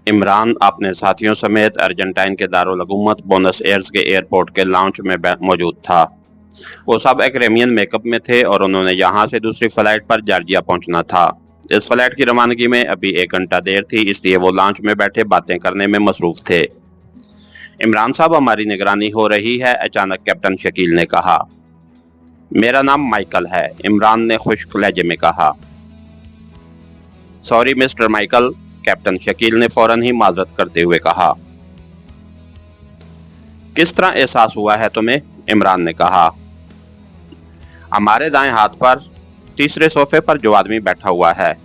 इमरान अपने साथियों समेत अर्जेंटाइन के दारुल-हुकूमत बोनस एयर्स के एयरपोर्ट के लाउंज में मौजूद था। वो सब एक रेमियन मेकअप में थे और उन्होंने यहाँ से दूसरी फ्लाइट पर जॉर्जिया पहुंचना था। इस फ्लाइट की रवानगी में अभी 1 घंटा देर थी, इसलिए वो लाउंज में बैठे बातें करने में मसरूफ थे। इमरान साहब, हमारी निगरानी हो रही है, अचानक कैप्टन शकील ने कहा। मेरा नाम माइकल है, इमरान ने खुश्क लहजे में कहा। Sorry mister Michael, captain Shakeel ने फौरन ही माजरत करते हुए कहा। किस तरह एहसास हुआ है तुम्हें? इमरान ने कहा। हमारे दाएं हाथ पर तीसरे सोफे पर जो आदमी बैठा हुआ है,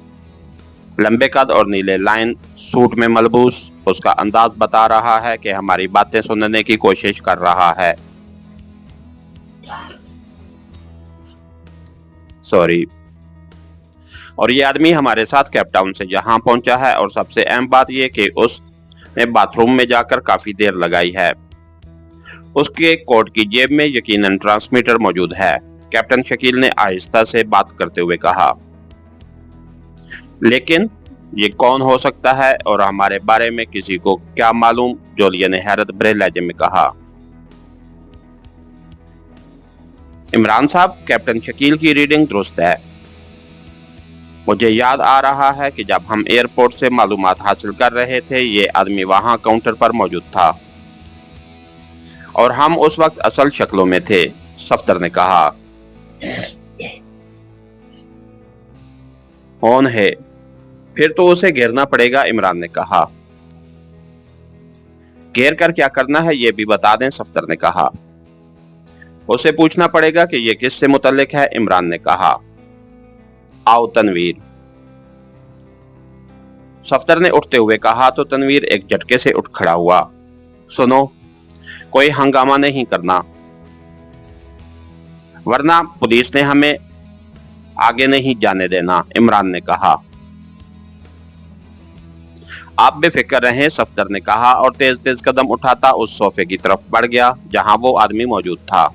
लंबे कद और नीले लाइन सूट में मलबूस, उसका अंदाज बता रहा है कि हमारी बातें सुनने की कोशिश कर रहा है। सॉरी। और ये आदमी हमारे साथ केपटाउन से यहाँ पहुंचा है और सबसे अहम बात यह कि उसने बाथरूम में जाकर काफी देर लगाई है। उसके कोट की जेब में यकीनन ट्रांसमीटर मौजूद है, कैप्टन शकील ने आहिस्ता से बात करते हुए कहा। लेकिन ये कौन हो सकता है और हमारे बारे में किसी को क्या मालूम? जोलिया ने हैरत भरे लहजे में कहा। इमरान साहब, कैप्टन शकील की रीडिंग दुरुस्त है। मुझे याद आ रहा है कि जब हम एयरपोर्ट से मालूमात हासिल कर रहे थे, ये आदमी वहां काउंटर पर मौजूद था और हम उस वक्त असल शक्लों में थे, सफदर ने कहा। कौन है? फिर तो उसे घेरना पड़ेगा, इमरान ने कहा। घेर कर क्या करना है ये भी बता दें, सफदर ने कहा। उसे पूछना पड़ेगा कि ये किससे मुतल्लिक है, इमरान ने कहा। आओ तनवीर, सफदर ने उठते हुए कहा तो तनवीर एक झटके से उठ खड़ा हुआ। सुनो, कोई हंगामा नहीं करना, वरना पुलिस ने हमें आगे नहीं जाने देना, इमरान ने कहा। आप बेफिक्र रहें, सफदर ने कहा और तेज तेज कदम उठाता उस सोफे की तरफ बढ़ गया जहां वो आदमी मौजूद था।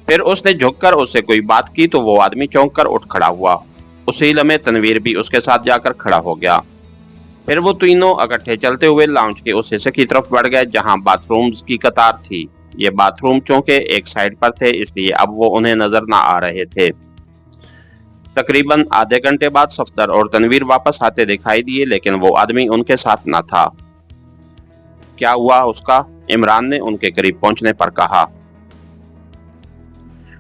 फिर उसने झुककर उससे कोई बात की तो वो आदमी चौंक कर उठ खड़ा हुआ। उसी लम्हे तनवीर भी उसके साथ जाकर खड़ा हो गया। फिर वो तीनों इकट्ठे चलते हुए लाउंज के उस हिस्से की तरफ बढ़ गए जहां बाथरूम्स की कतार थी। ये बाथरूम चूंकि एक साइड पर थे, इसलिए अब वो उन्हें नजर ना आ रहे थे। तकरीबन आधे घंटे बाद सफदर और तनवीर वापस आते दिखाई दिए, लेकिन वो आदमी उनके साथ ना था। क्या हुआ उसका? इमरान ने उनके करीब पहुंचने पर कहा।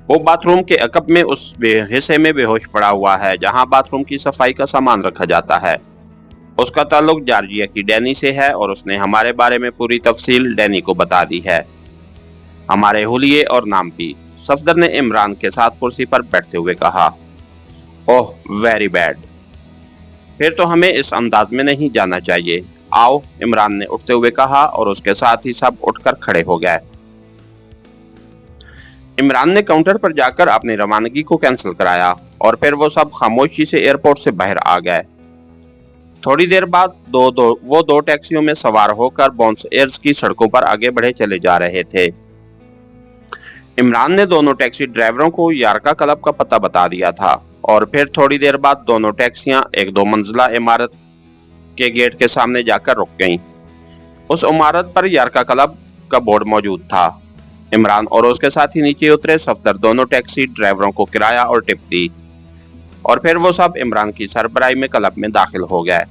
वो बाथरूम के अकब में उस हिस्से में बेहोश पड़ा हुआ है जहां बाथरूम की सफाई का सामान रखा जाता है। उसका ताल्लुक जॉर्जिया की डैनी से है और उसने हमारे बारे में पूरी तफसील डैनी को बता दी है, हमारे हुलिये और नाम भी, सफदर ने इमरान के साथ कुर्सी पर बैठते हुए कहा। ओह, वेरी बैड। फिर तो हमें इस अंदाज में नहीं जाना चाहिए। आओ, इमरान ने उठते हुए कहा और उसके साथ ही सब उठकर खड़े हो गए। इमरान ने काउंटर पर जाकर अपनी रवानगी को कैंसिल कराया और फिर वो सब खामोशी से एयरपोर्ट से बाहर आ गए। थोड़ी देर बाद वो दो टैक्सियों में सवार होकर बोनस एयर्स की सड़कों पर आगे बढ़े चले जा रहे थे। इमरान ने दोनों टैक्सी ड्राइवरों को यारका क्लब का पता बता दिया था और फिर थोड़ी देर बाद दोनों टैक्सियां एक 2 मंजिला इमारत के गेट के सामने जाकर रुक गईं। उस इमारत पर यारका क्लब का बोर्ड मौजूद था। इमरान और उसके साथी नीचे उतरे। सफदर दोनों टैक्सी ड्राइवरों को किराया और टिप दी और फिर वो सब इमरान की सरबराही में क्लब में दाखिल हो गए।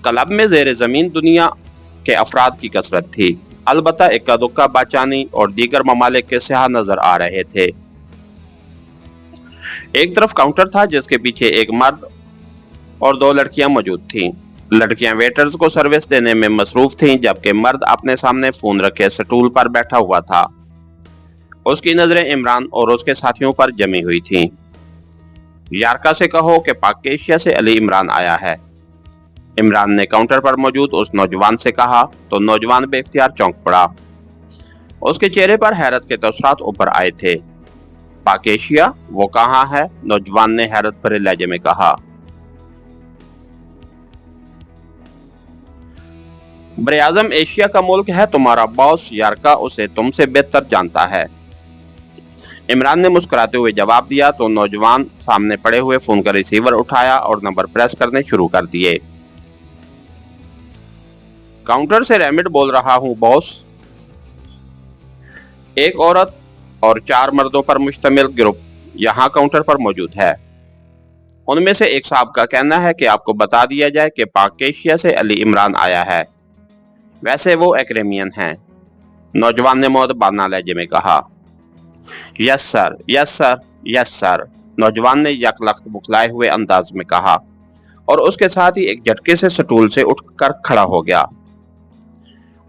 क्लब में ज़ेरे ज़मीन दुनिया के अफराद की कसरत थी, अलबत्ता इक्का दुक्का बाचानी और दीगर ममालिक के सियाह नजर आ रहे थे। एक तरफ काउंटर था जिसके पीछे एक मर्द और 2 लड़कियां मौजूद थीं। लड़कियां वेटर्स को सर्विस देने में मसरूफ थीं, जबकि मर्द अपने सामने फोन रखे स्टूल पर बैठा हुआ था। उसकी नजरें इमरान और उसके साथियों पर जमी हुई थीं। यारका से कहो कि पाक एशिया से अली इमरान आया है, इमरान ने काउंटर पर मौजूद उस नौजवान से कहा तो नौजवान बेख्तियार चौंक पड़ा। उसके चेहरे पर हैरत के तसरात उभर आए थे। पाक एशिया? वो कहाँ है? नौजवान ने हैरत भरे लहजे में कहा। बरे-आज़म एशिया का मुल्क है, तुम्हारा बॉस यारका उसे तुमसे बेहतर जानता है, इमरान ने मुस्कुराते हुए जवाब दिया तो नौजवान सामने पड़े हुए फोन का रिसीवर उठाया और नंबर प्रेस करने शुरू कर दिए। काउंटर से रेमिड बोल रहा हूं बॉस। एक औरत और 4 मर्दों पर मुश्तमिल ग्रुप यहाँ काउंटर पर मौजूद है। उनमें से एक साहब का कहना है कि आपको बता दिया जाए कि पाक एशिया से अली इमरान आया है। वैसे वो एक्रेमियन हैं। नौजवान ने मुअद्दबाना लहजे में कहा। Yes sir, yes sir, yes sir, नौजवान ने यकलख्त बुखलाए हुए अंदाज में कहा और उसके साथ ही एक झटके से स्टूल से उठकर खड़ा हो गया।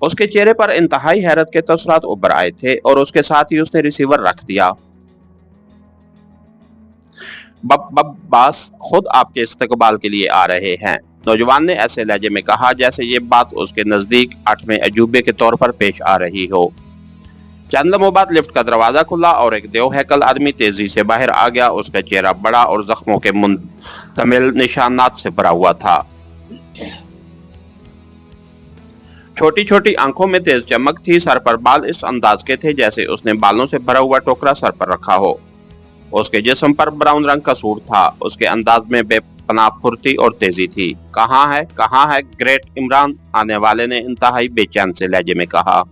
उसके चेहरे पर इंतहाई हैरत के तसरात उभर आए थे और उसके साथ ही उसने रिसीवर रख दिया। बास खुद आपके इस्तकबाल के लिए आ रहे हैं, नौजवान ने ऐसे लहजे में कहा जैसे ये बात उसके नजदीक 8वें अजूबे के तौर पर पेश आ रही हो। चंद लम्हों बाद लिफ्ट का दरवाजा खुला और एक देवहैकल आदमी तेजी से बाहर आ गया। उसका चेहरा बड़ा और जख्मों के मुंतमिल निशानात से भरा हुआ था। छोटी छोटी आंखों में तेज चमक थी। सर पर बाल इस अंदाज के थे जैसे उसने बालों से भरा हुआ टोकरा सर पर रखा हो। उसके जिस्म पर ब्राउन रंग का सूट था। उसके अंदाज में बेपनाह फुर्ती और तेजी थी। कहाँ है ग्रेट इमरान, आने वाले ने इंतहाई बेचैन से लहजे में कहा।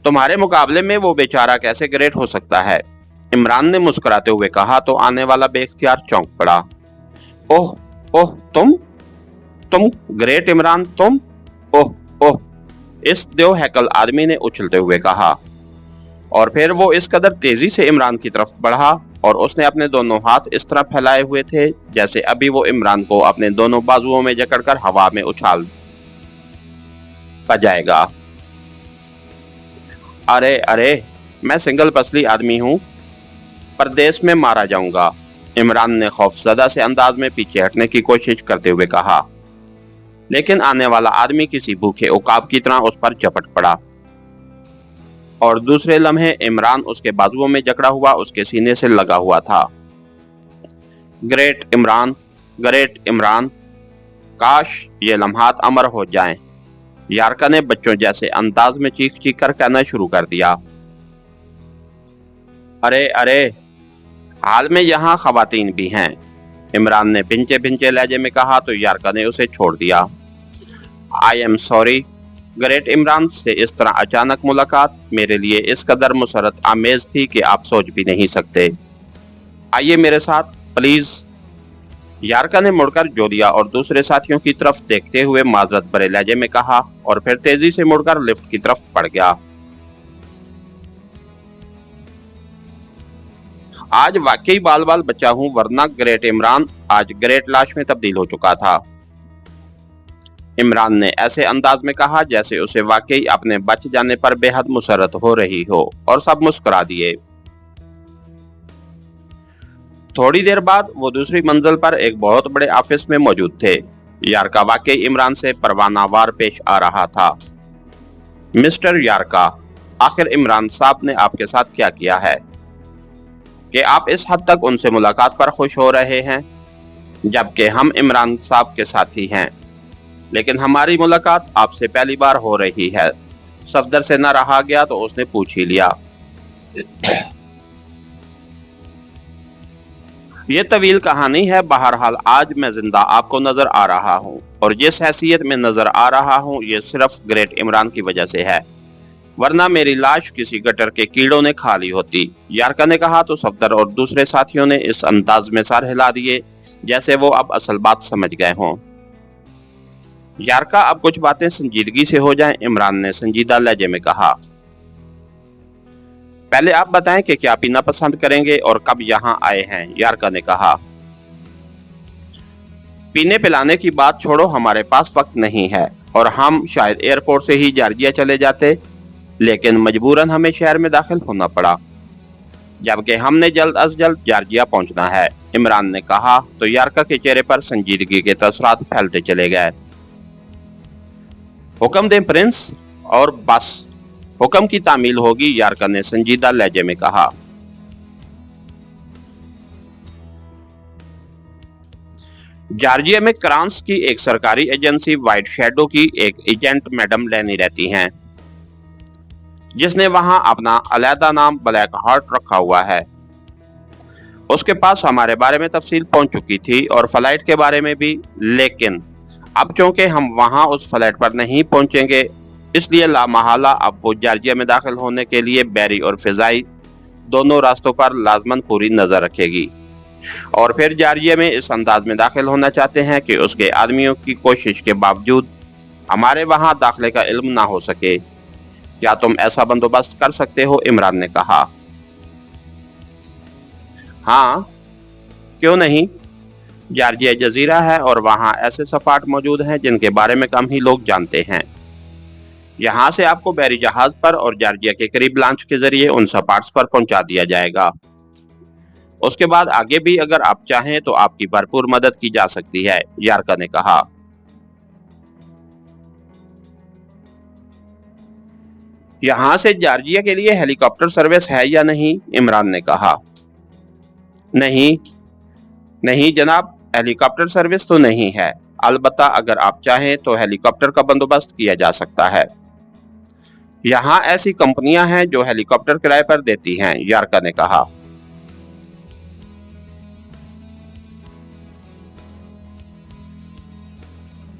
तुम्हारे मुकाबले में वो बेचारा कैसे ग्रेट हो सकता है, इमरान ने मुस्कुराते हुए कहा तो आने वाला बेख्तियार चौंक पड़ा। ओह ओह, तुम ग्रेट इमरान, तुम? ओह ओह, इस देवहैकल आदमी ने उछलते हुए कहा और फिर वो इस कदर तेजी से इमरान की तरफ बढ़ा और उसने अपने दोनों हाथ इस तरह फैलाए हुए थे जैसे अभी वो इमरान को अपने दोनों बाजुओं में जकड़कर हवा में उछाल बजाएगा। अरे अरे, मैं सिंगल पसली आदमी हूं, परदेश में मारा जाऊंगा, इमरान ने खौफजदा से अंदाज में पीछे हटने की कोशिश करते हुए कहा। लेकिन आने वाला आदमी किसी भूखे उकाब की तरह उस पर झपट पड़ा और दूसरे लम्हे इमरान उसके बाजुओं में जकड़ा हुआ उसके सीने से लगा हुआ था। ग्रेट इमरान, ग्रेट इमरान, काश ये लम्हात अमर हो जाएं, यारका ने बच्चों जैसे अंदाज में चीख चीख कर कहना शुरू कर दिया। अरे अरे, हाल में यहाँ खवातीन भी हैं, इमरान ने भिंचे भिंचे लहजे में कहा तो यारका ने उसे छोड़ दिया। I am sorry great Imran से इस तरह अचानक मुलाकात मेरे लिए इस कदर मुसरत आमेज थी कि आप सोच भी नहीं सकते। आइए मेरे साथ प्लीज, यारका ने मुड़कर जोदिया और दूसरे साथियों की तरफ देखते हुए माजरत भरे लहजे में कहा और फिर तेजी से मुड़कर लिफ्ट की तरफ बढ़ गया। आज वाकई बाल बाल बचा हूं, वरना ग्रेट इमरान आज ग्रेट लाश में तब्दील हो चुका था, इमरान ने ऐसे अंदाज में कहा जैसे उसे वाकई अपने बच जाने पर बेहद मुसरत हो रही हो और सब मुस्कुरा दिए। थोड़ी देर बाद वो दूसरी मंजिल पर एक बहुत बड़े ऑफिस में मौजूद थे। यारका वाकई इमरान से परवानावार पेश आ रहा था। मिस्टर यारका, आखिर इमरान साहब ने आपके साथ क्या किया है कि आप इस हद तक उनसे मुलाकात पर खुश हो रहे हैं, जबकि हम इमरान साहब के साथी हैं, लेकिन हमारी मुलाकात आपसे पहली बार हो रही है। सफदर से न रहा गया तो उसने पूछ ही लिया। ये तवील कहानी है, बहरहाल आज मैं जिंदा आपको नजर आ रहा हूँ और जिस हैसियत में नजर आ रहा हूँ ये सिर्फ ग्रेट इमरान की वजह से है, वरना मेरी लाश किसी गटर के कीड़ों ने खा ली होती, यारका ने कहा तो सफदर और दूसरे साथियों ने इस अंदाज में सर हिला दिए जैसे वो अब असल बात समझ गए हों। यारका, अब कुछ बातें संजीदगी से हो जाएं, इमरान ने संजीदा लहजे में कहा। पहले आप बताएं कि क्या पीना पसंद करेंगे और कब यहाँ आए हैं, यारका ने कहा। पीने पिलाने की बात छोड़ो, हमारे पास वक्त नहीं है और हम शायद एयरपोर्ट से ही जॉर्जिया चले जाते, लेकिन मजबूरन हमें शहर में दाखिल होना पड़ा, जबकि हमने जल्द अज जल्द जॉर्जिया पहुंचना है, इमरान ने कहा तो यारका के चेहरे पर संजीदगी के तसरात फैलते चले गए। हुक्म दें प्रिंस, और बस हुक्म की तामील होगी, यारका ने संजीदा लहजे में कहा। जॉर्जिया में क्रांस की एक सरकारी एजेंसी व्हाइट शैडो की एक एजेंट मैडम लेनी रहती हैं। जिसने वहां अपना अलहदा नाम ब्लैक हार्ट रखा हुआ है। उसके पास हमारे बारे में तफसील पहुंच चुकी थी और फ्लाइट के बारे में भी, लेकिन अब चूंकि हम वहां उस फ्लाइट पर नहीं पहुंचेंगे, इसलिए लामहला अब वो जॉर्जिया में दाखिल होने के लिए बहरी और फिजाई दोनों रास्तों पर लाजमन पूरी नजर रखेगी और फिर जॉर्जिया में इस अंदाज में दाखिल होना चाहते हैं कि उसके आदमियों की कोशिश के बावजूद हमारे वहां दाखिले का इल्म ना हो सके। क्या तुम ऐसा बंदोबस्त कर सकते हो? इमरान ने कहा। हाँ, क्यों नहीं। जॉर्जिया जजीरा है और वहाँ ऐसे सपाट मौजूद हैं जिनके बारे में कम ही लोग जानते हैं। यहाँ से आपको बहरी जहाज पर और जॉर्जिया के करीब लॉन्च के जरिए उन सपाट्स पर पहुंचा दिया जाएगा। उसके बाद आगे भी अगर आप चाहें तो आपकी भरपूर मदद की जा सकती है, यारका ने कहा। यहाँ से जॉर्जिया के लिए हेलीकॉप्टर सर्विस है या नहीं? इमरान ने कहा। नहीं नहीं जनाब, हेलीकॉप्टर सर्विस तो नहीं है। अलबत्ता अगर आप चाहें तो हेलीकॉप्टर का बंदोबस्त किया जा सकता है। यहाँ ऐसी कंपनियां हैं जो हेलीकॉप्टर किराए पर देती हैं, यारका ने कहा।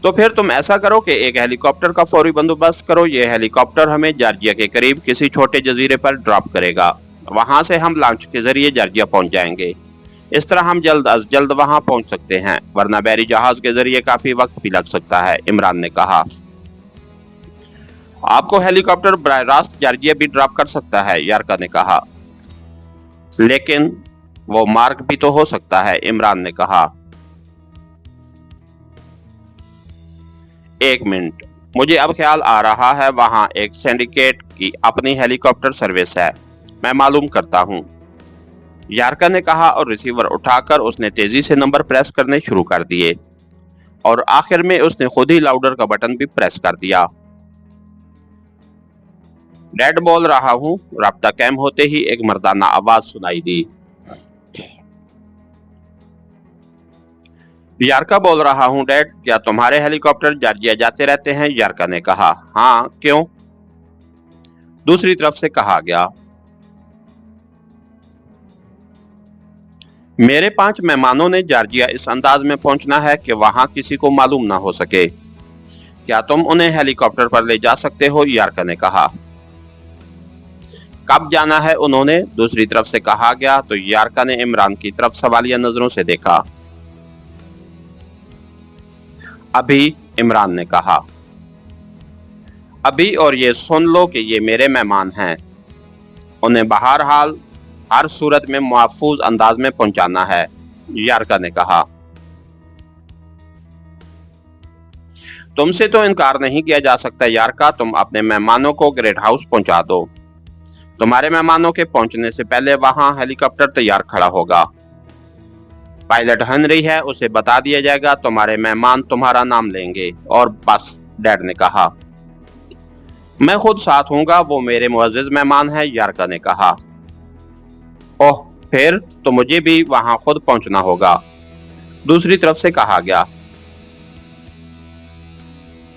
तो फिर तुम ऐसा करो कि एक हेलीकॉप्टर का फौरी बंदोबस्त करो। यह हेलीकॉप्टर हमें जॉर्जिया के करीब किसी छोटे जजीरे पर ड्रॉप करेगा। वहां से हम लॉन्च के जरिए जॉर्जिया पहुंच जाएंगे। इस तरह हम जल्द अज जल्द वहां पहुंच सकते हैं, वरना बहरी जहाज के जरिए काफी वक्त भी लग सकता है, इमरान ने कहा। आपको हेलीकॉप्टर बराह रास्त जॉर्जिया भी ड्रॉप कर सकता है, यारका ने कहा। लेकिन वो मार्ग भी तो हो सकता है, इमरान ने कहा। एक मिनट, मुझे अब ख्याल आ रहा है, वहां एक सिंडिकेट की अपनी हेलीकॉप्टर सर्विस है। मैं मालूम करता हूं, यारका ने कहा और रिसीवर उठाकर उसने तेजी से नंबर प्रेस करने शुरू कर दिए और आखिर में उसने खुद ही लाउडर का बटन भी प्रेस कर दिया। डैड बोल रहा हूं, राब्ता कैम होते ही एक मर्दाना आवाज सुनाई दी। यारका बोल रहा हूं डैड, क्या तुम्हारे हेलीकॉप्टर जॉर्जिया जाते रहते हैं? यारका ने कहा। हाँ, क्यों? दूसरी तरफ से कहा गया। मेरे 5 मेहमानों ने जॉर्जिया इस अंदाज में पहुंचना है कि वहां किसी को मालूम ना हो सके। क्या तुम उन्हें हेलीकॉप्टर पर ले जा सकते हो? यारका ने कहा। कब जाना है उन्होंने? दूसरी तरफ से कहा गया तो यारका ने इमरान की तरफ सवालिया नजरों से देखा। अभी, इमरान ने कहा। अभी, और ये सुन लो कि ये मेरे मेहमान हैं। उन्हें बहरहाल हर सूरत में महफूज अंदाज में पहुंचाना है, यारका ने कहा। तुमसे तो इनकार नहीं किया जा सकता यारका, तुम अपने मेहमानों को ग्रेट हाउस पहुंचा दो। तुम्हारे मेहमानों के पहुंचने से पहले वहां हेलीकॉप्टर तैयार खड़ा होगा। पायलट हेनरी है, उसे बता दिया जाएगा। तुम्हारे मेहमान तुम्हारा नाम लेंगे और बस, डैड ने कहा। मैं खुद साथ हूंगा, वो मेरे मुअज्जिज मेहमान हैं, यारका ने कहा। ओह, फिर तो मुझे भी वहां खुद पहुंचना होगा, दूसरी तरफ से कहा गया।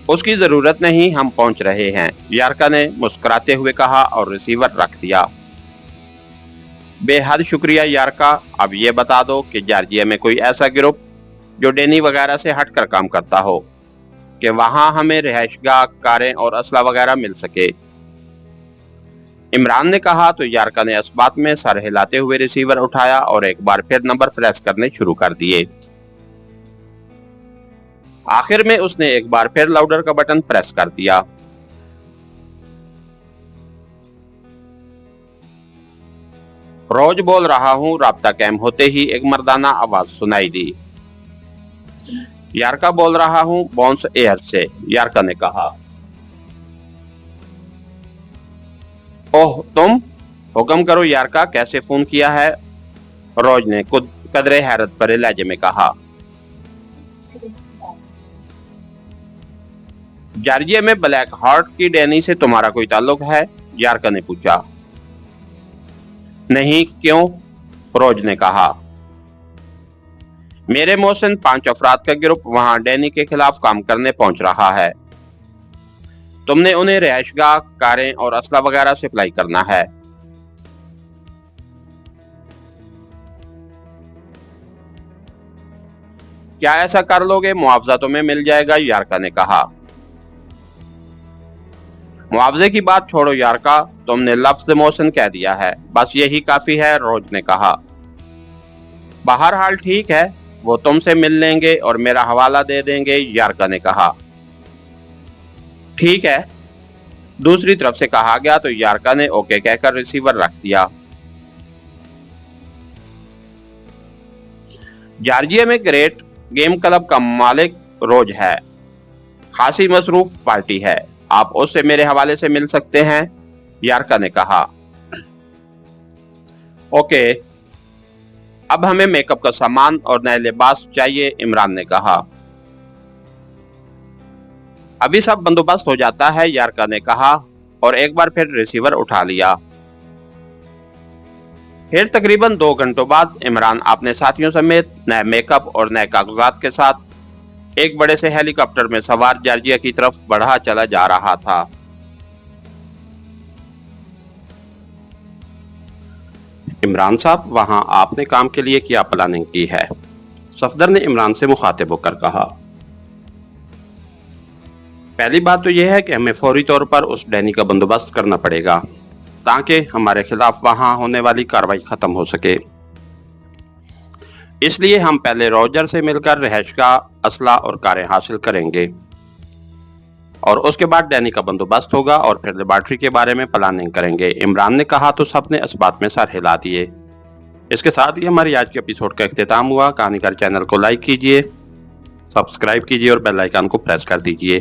उसकी जरूरत नहीं, हम पहुंच रहे हैं, यारका ने मुस्कुराते हुए कहा और रिसीवर रख दिया। बेहद शुक्रिया यारका। अब ये बता दो कि जॉर्जिया में कोई ऐसा ग्रुप जो डेनी वगैरह से हटकर काम करता हो कि वहां हमें रिहायशगाह, कारें और असला वगैरह मिल सके, इमरान ने कहा। तो यारका ने इस बात में सर हिलाते हुए रिसीवर उठाया और एक बार फिर नंबर प्रेस करने शुरू कर दिए। आखिर में उसने एक बार फिर लाउडर का बटन प्रेस कर दिया। रोज बोल रहा हूं, राब्ता कैम होते ही एक मर्दाना आवाज सुनाई दी। यारका बोल रहा हूं, बॉन्स एयर से, यारका ने कहा। ओह, तुम? हुक्म करो यारका, कैसे फोन किया है? रोज ने कदरे हैरत भरे लहजे में कहा। जॉर्जिया में ब्लैक हार्ट की डैनी से तुम्हारा कोई ताल्लुक है? यारका ने पूछा। नहीं, क्यों? रोज ने कहा। मेरे मोहसिन 5 अफराद का ग्रुप वहां डैनी के खिलाफ काम करने पहुंच रहा है। तुमने उन्हें रिहायशगाह, कारें और असला वगैरह सप्लाई करना है। क्या ऐसा कर लोगे? मुआवजा तुम्हें मिल जाएगा, यारका ने कहा। मुआवजे की बात छोड़ो यारका, तुमने लफ्ज मोहसिन कह दिया है, बस यही काफी है, रोज ने कहा। बहरहाल ठीक है, वो तुमसे मिल लेंगे और मेरा हवाला दे देंगे, यारका ने कहा। ठीक है, दूसरी तरफ से कहा गया तो यारका ने ओके कहकर रिसीवर रख दिया। जॉर्जिया में ग्रेट गेम क्लब का मालिक रोज है, खासी मसरूफ पार्टी है, आप उससे मेरे हवाले से मिल सकते हैं, यारका ने कहा। ओके, अब हमें मेकअप का सामान और नए लिबास चाहिए, इमरान ने कहा। अभी सब बंदोबस्त हो जाता है, यारका ने कहा और एक बार फिर रिसीवर उठा लिया। फिर तकरीबन 2 घंटों बाद इमरान अपने साथियों समेत नए मेकअप और नए कागजात के साथ एक बड़े से हेलीकॉप्टर में सवार जॉर्जिया की तरफ बढ़ा चला जा रहा था। इमरान साहब, वहां आपने काम के लिए क्या प्लानिंग की है? सफदर ने इमरान से मुखातिब होकर कहा। पहली बात तो यह है कि हमें फौरी तौर पर उस डैनी का बंदोबस्त करना पड़ेगा ताकि हमारे खिलाफ वहां होने वाली कार्रवाई खत्म हो सके। इसलिए हम पहले रॉजर से मिलकर रिहायशगाह, असला और कारें हासिल करेंगे और उसके बाद डैनी का बंदोबस्त होगा और फिर लेबॉर्ट्री के बारे में प्लानिंग करेंगे, इमरान ने कहा तो सबने इस बात में सर हिला दिए। इसके साथ ही हमारी आज के एपिसोड का इख्तिताम हुआ। कहानीकार चैनल को लाइक कीजिए, सब्सक्राइब कीजिए और बेल आइकन को प्रेस कर दीजिए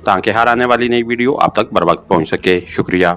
ताकि हर आने वाली नई वीडियो आप तक बर वक्त पहुंच सके। शुक्रिया।